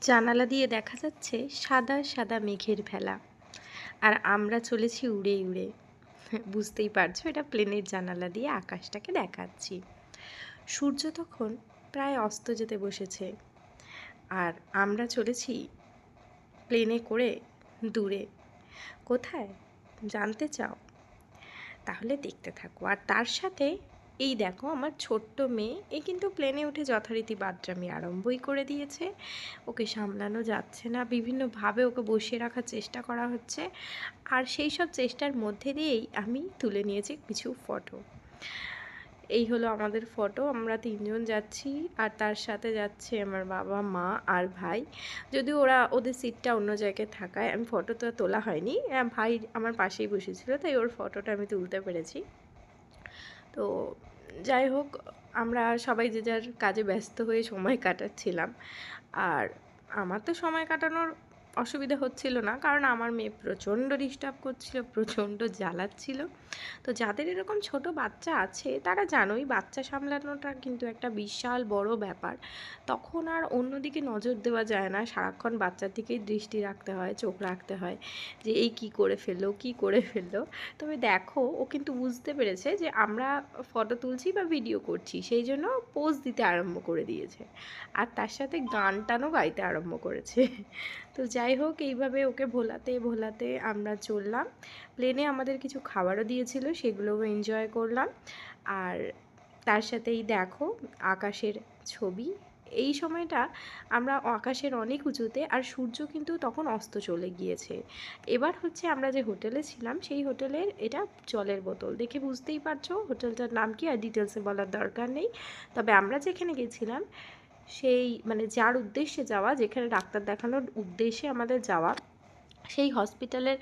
জানালা দিয়ে দেখা যাচ্ছে সাদা সাদা মেঘের ভেলা, আর আমরা চলেছি উড়ে উড়ে। বুঝতেই পারছো, এটা প্লেনের জানালা দিয়ে আকাশটাকে দেখাচ্ছি। সূর্য তখন প্রায় অস্ত যেতে বসেছে, আর আমরা চলেছি প্লেনে করে দূরে। কোথায় জানতে চাও? তাহলে দেখতে থাকো। আর তার সাথে এই দেখো, আমার ছোট্ট মেয়ে, এ কিন্তু প্লেনে উঠে যথারীতি বাদরামি আরম্ভই করে দিয়েছে। ওকে সামলানো যাচ্ছে না, বিভিন্নভাবে ওকে বসিয়ে রাখার চেষ্টা করা হচ্ছে। আর সেই সব চেষ্টার মধ্যে দিয়েই আমি তুলে নিয়েছি কিছু ফটো। এই হলো আমাদের ফটো, আমরা তিনজন যাচ্ছি, আর তার সাথে যাচ্ছে আমার বাবা, মা আর ভাই। যদিও ওদের সিটটা অন্য জায়গায় থাকায় আমি ফটো তো তোলা হয়নি। ভাই আমার পাশেই বসেছিল, তাই ওর ফটোটা আমি তুলতে পেরেছি। তো যাই হোক, আমরা সবাই যে যার কাজে ব্যস্ত হয়ে সময় কাটাচ্ছিলাম। আর আমার তো সময় কাটানোর অসুবিধা হচ্ছিল না, কারণ আমার মেয়ে প্রচণ্ড ডিস্টার্ব করছিল, প্রচণ্ড জ্বালাচ্ছিল। তো যাদের এরকম ছোট বাচ্চা আছে তারা জানোই, বাচ্চা সামলানোটা কিন্তু একটা বিশাল বড় ব্যাপার। তখন আর অন্যদিকে নজর দেওয়া যায় না, সারাক্ষণ বাচ্চার দিকেই দৃষ্টি রাখতে হয়, চোখ রাখতে হয় যে এই কী করে ফেললো, কী করে ফেললো। তবে দেখো, ও কিন্তু বুঝতে পেরেছে যে আমরা ফটো তুলছি বা ভিডিও করছি, সেই জন্য পোজ দিতে আরম্ভ করে দিয়েছে, আর তার সাথে গান টানও গাইতে আরম্ভ করেছে। তো যাই হোক, এইভাবে ওকে ভোলাতে ভোলাতে আমরা চললাম। প্লেনে আমাদের কিছু খাবারও দিয়েছিল, সেগুলোও এনজয় করলাম। আর তার সাথেই দেখো আকাশের ছবি। এই সময়টা আমরা আকাশের অনেক উঁচুতে, আর সূর্য কিন্তু তখন অস্ত চলে গিয়েছে। এবার হচ্ছে আমরা যে হোটেলে ছিলাম, সেই হোটেলের এটা জলের বোতল দেখে বুঝতেই পারছো হোটেলটার নাম কি, আর ডিটেলসে বলার দরকার নেই। তবে আমরা যেখানে গেছিলাম, সেই মানে যার উদ্দেশ্যে যাওয়া, যেখানে ডাক্তার দেখানোর উদ্দেশ্যে আমাদের যাওয়া, সেই হসপিটালের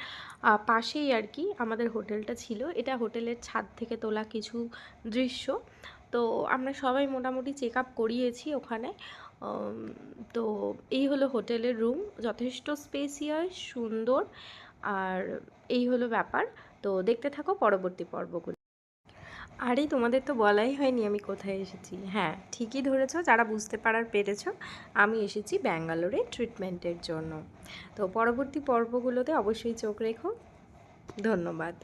পাশেই আর কি আমাদের হোটেলটা ছিল। এটা হোটেলের ছাদ থেকে তোলা কিছু দৃশ্য। তো আমরা সবাই মোটামুটি চেক আপ করিয়েছি ওখানে। তো এই হলো হোটেলের রুম, যথেষ্ট স্পেসিয়াস, সুন্দর। আর এই হলো ব্যাপার। তো দেখতে থাকো পরবর্তী পর্বগুলো। আরে তোমাদের তো বলাই হয়নি আমি কোথায় এসেছি। হ্যাঁ, ঠিকই ধরেছো, যারা বুঝতে পেরেছো, আমি এসেছি ব্যাঙ্গালোরে ট্রিটমেন্টের জন্য। তো পরবর্তী পর্বগুলোতে অবশ্যই চোখ রেখো। ধন্যবাদ।